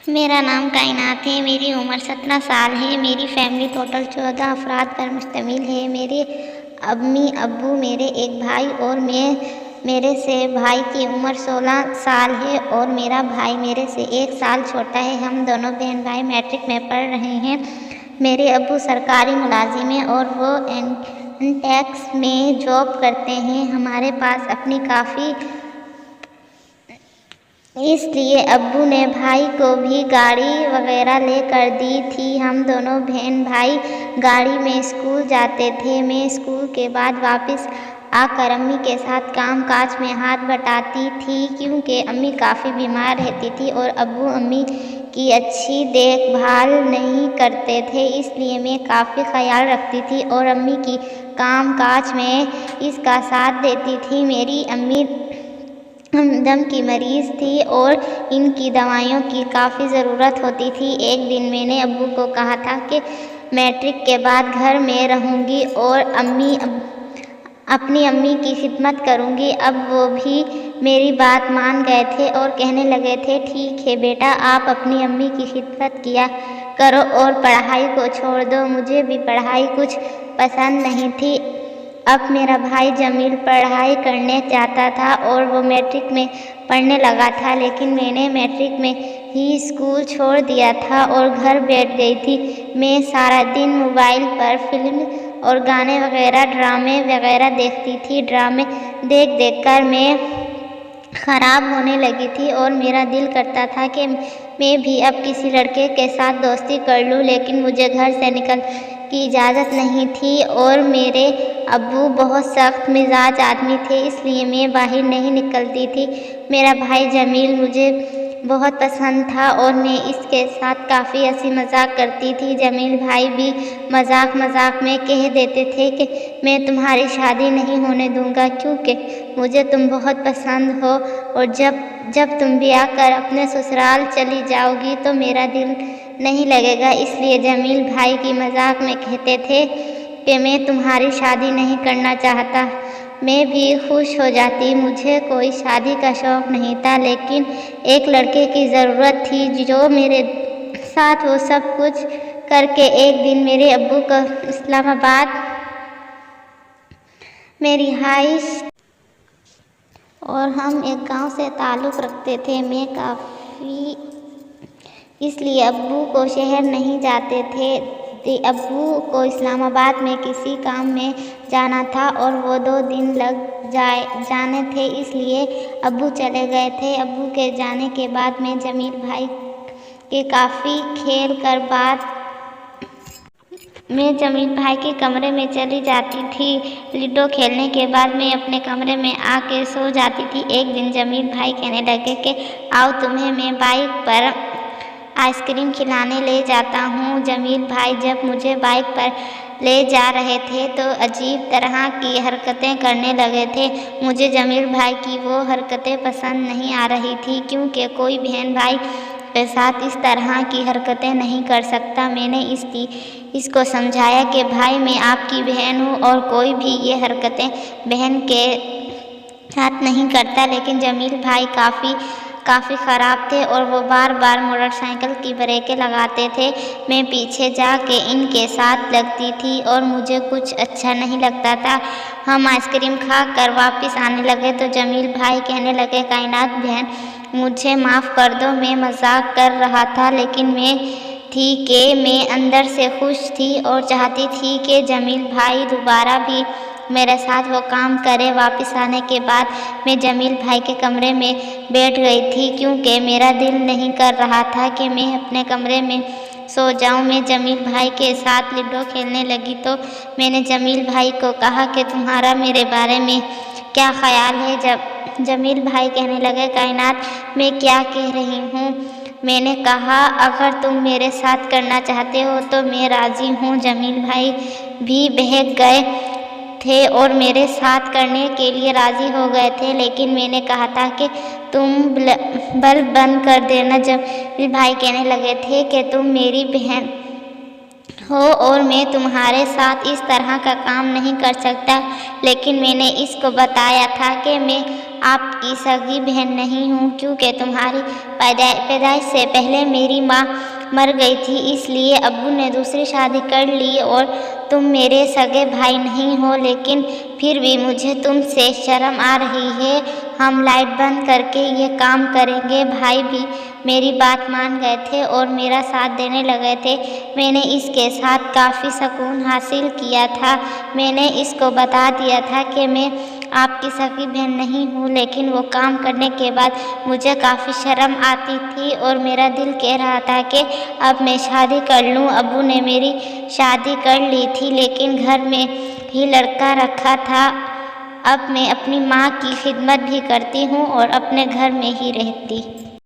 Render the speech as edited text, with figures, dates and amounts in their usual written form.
میرا نام کائنات ہے، میری عمر 17 سال ہے، میری فیملی ٹوٹل 14 افراد پر مشتمل ہے۔ میرے امی ابو، میرے ایک بھائی اور میرے سے بھائی کی عمر 16 سال ہے اور میرا بھائی میرے سے 1 سال چھوٹا ہے۔ ہم دونوں بہن بھائی میٹرک میں پڑھ رہے ہیں۔ میرے ابو سرکاری ملازم ہیں اور وہ انکم ٹیکس میں جاب کرتے ہیں۔ ہمارے پاس اپنی کافی اس لیے ابو نے بھائی کو بھی گاڑی وغیرہ لے کر دی تھی۔ ہم دونوں بہن بھائی گاڑی میں اسکول جاتے تھے۔ میں اسکول کے بعد واپس آ کر امی کے ساتھ کام کاج میں ہاتھ بٹاتی تھی کیونکہ امی کافی بیمار رہتی تھیں اور ابو امی کی اچھی دیکھ بھال نہیں کرتے تھے، اس لیے میں کافی خیال رکھتی تھی اور امی کی کام کاج میں اس کا ساتھ دیتی تھی۔ میری امی دم کی مریض تھی اور ان کی دوائیوں کی کافی ضرورت ہوتی تھی۔ ایک دن میں نے ابو کو کہا تھا کہ میٹرک کے بعد گھر میں رہوں گی اور اپنی امی کی خدمت کروں گی۔ اب وہ بھی میری بات مان گئے تھے اور کہنے لگے تھے، ٹھیک ہے بیٹا، آپ اپنی امی کی خدمت کیا کرو اور پڑھائی کو چھوڑ دو۔ مجھے بھی پڑھائی کچھ پسند نہیں تھی۔ اب میرا بھائی جمیل پڑھائی کرنے جاتا تھا اور وہ میٹرک میں پڑھنے لگا تھا، لیکن میں نے میٹرک میں ہی اسکول چھوڑ دیا تھا اور گھر بیٹھ گئی تھی۔ میں سارا دن موبائل پر فلم اور گانے وغیرہ، ڈرامے وغیرہ دیکھتی تھی۔ ڈرامے دیکھ دیکھ کر میں خراب ہونے لگی تھی اور میرا دل کرتا تھا کہ میں بھی اب کسی لڑکے کے ساتھ دوستی کر لوں، لیکن مجھے گھر سے نکلنے کی اجازت نہیں تھی اور میرے ابو بہت سخت مزاج آدمی تھے، اس لیے میں باہر نہیں نکلتی تھی۔ میرا بھائی جمیل مجھے بہت پسند تھا اور میں اس کے ساتھ کافی ہنسی مذاق کرتی تھی۔ جمیل بھائی بھی مذاق مذاق میں کہہ دیتے تھے کہ میں تمہاری شادی نہیں ہونے دوں گا کیونکہ مجھے تم بہت پسند ہو اور جب تم بیاہ کر اپنے سسرال چلی جاؤ گی تو میرا دل نہیں لگے گا، اس لیے جمیل بھائی کی مذاق میں کہتے تھے کہ میں تمہاری شادی نہیں کرنا چاہتا۔ میں بھی خوش ہو جاتی۔ مجھے کوئی شادی کا شوق نہیں تھا، لیکن ایک لڑکے کی ضرورت تھی جو میرے ساتھ وہ سب کچھ کر کے ایک دن میرے ابو کو اسلام آباد میں رہائش اور ہم ایک گاؤں سے تعلق رکھتے تھے۔ میں کافی اس لیے ابو کو شہر نہیں جاتے تھے۔ ابو کو اسلام آباد میں کسی کام میں جانا تھا اور وہ 2 دن لگ جانے تھے، اس لیے ابو چلے گئے تھے۔ ابو کے جانے کے بعد میں جمیل بھائی کے کافی کھیل کر بعد میں جمیل بھائی کے کمرے میں چلی جاتی تھی۔ لوڈو کھیلنے کے بعد میں اپنے کمرے میں آ کے سو جاتی تھی۔ ایک دن جمیل بھائی کہنے لگے کہ آؤ تمہیں میں بائیک پر آئس کریم کھلانے لے جاتا ہوں۔ جمیل بھائی جب مجھے بائیک پر لے جا رہے تھے تو عجیب طرح کی حرکتیں کرنے لگے تھے۔ مجھے جمیل بھائی کی وہ حرکتیں پسند نہیں آ رہی تھیں کیونکہ کوئی بہن بھائی کے ساتھ اس طرح کی حرکتیں نہیں کر سکتا۔ میں نے اس کو سمجھایا کہ بھائی میں آپ کی بہن ہوں اور کوئی بھی یہ حرکتیں بہن کے ساتھ نہیں کرتا، لیکن جمیل بھائی کافی خراب تھے اور وہ بار بار موٹر سائیکل کی بریکیں لگاتے تھے۔ میں پیچھے جا کے ان کے ساتھ لگتی تھی اور مجھے کچھ اچھا نہیں لگتا تھا۔ ہم آئس کریم کھا کر واپس آنے لگے تو جمیل بھائی کہنے لگے، کائنات بہن مجھے معاف کر دو، میں مذاق کر رہا تھا، لیکن میں اندر سے خوش تھی اور چاہتی تھی کہ جمیل بھائی دوبارہ بھی میرے ساتھ وہ کام کرے۔ واپس آنے کے بعد میں جمیل بھائی کے کمرے میں بیٹھ گئی تھی کیونکہ میرا دل نہیں کر رہا تھا کہ میں اپنے کمرے میں سو جاؤں۔ میں جمیل بھائی کے ساتھ لوڈو کھیلنے لگی تو میں نے جمیل بھائی کو کہا کہ تمہارا میرے بارے میں کیا خیال ہے؟ جمیل بھائی کہنے لگے، کائنات میں کیا کہہ رہی ہوں؟ میں نے کہا، اگر تم میرے ساتھ کرنا چاہتے ہو تو میں راضی ہوں۔ جمیل بھائی بھی بہک گئے تھے اور میرے ساتھ کرنے کے لیے راضی ہو گئے تھے، لیکن میں نے کہا تھا کہ تم بلب بند کر دینا۔ جمیل بھائی کہنے لگے تھے کہ تم میری بہن ہو اور میں تمہارے ساتھ اس طرح کا کام نہیں کر سکتا، لیکن میں نے اس کو بتایا تھا کہ میں آپ کی سگی بہن نہیں ہوں، کیونکہ تمہاری پیدائش سے پہلے میری ماں مر گئی تھی، اس لیے ابو نے دوسری شادی کر لی اور تم میرے سگے بھائی نہیں ہو۔ لیکن پھر بھی مجھے تم سے شرم آ رہی ہے۔ ہم لائٹ بند کر کے یہ کام کریں گے۔ بھائی بھی میری بات مان گئے تھے اور میرا ساتھ دینے لگے تھے۔ میں نے اس کے ساتھ کافی سکون حاصل کیا تھا۔ میں نے اس کو بتا دیا تھا کہ میں آپ کی سگی بہن نہیں ہوں، لیکن وہ کام کرنے کے بعد مجھے کافی شرم آتی تھی اور میرا دل کہہ رہا تھا کہ اب میں شادی کر لوں۔ ابو نے میری شادی کر لی تھی، لیکن گھر میں ہی لڑکا رکھا تھا۔ اب میں اپنی ماں کی خدمت بھی کرتی ہوں اور اپنے گھر میں ہی رہتی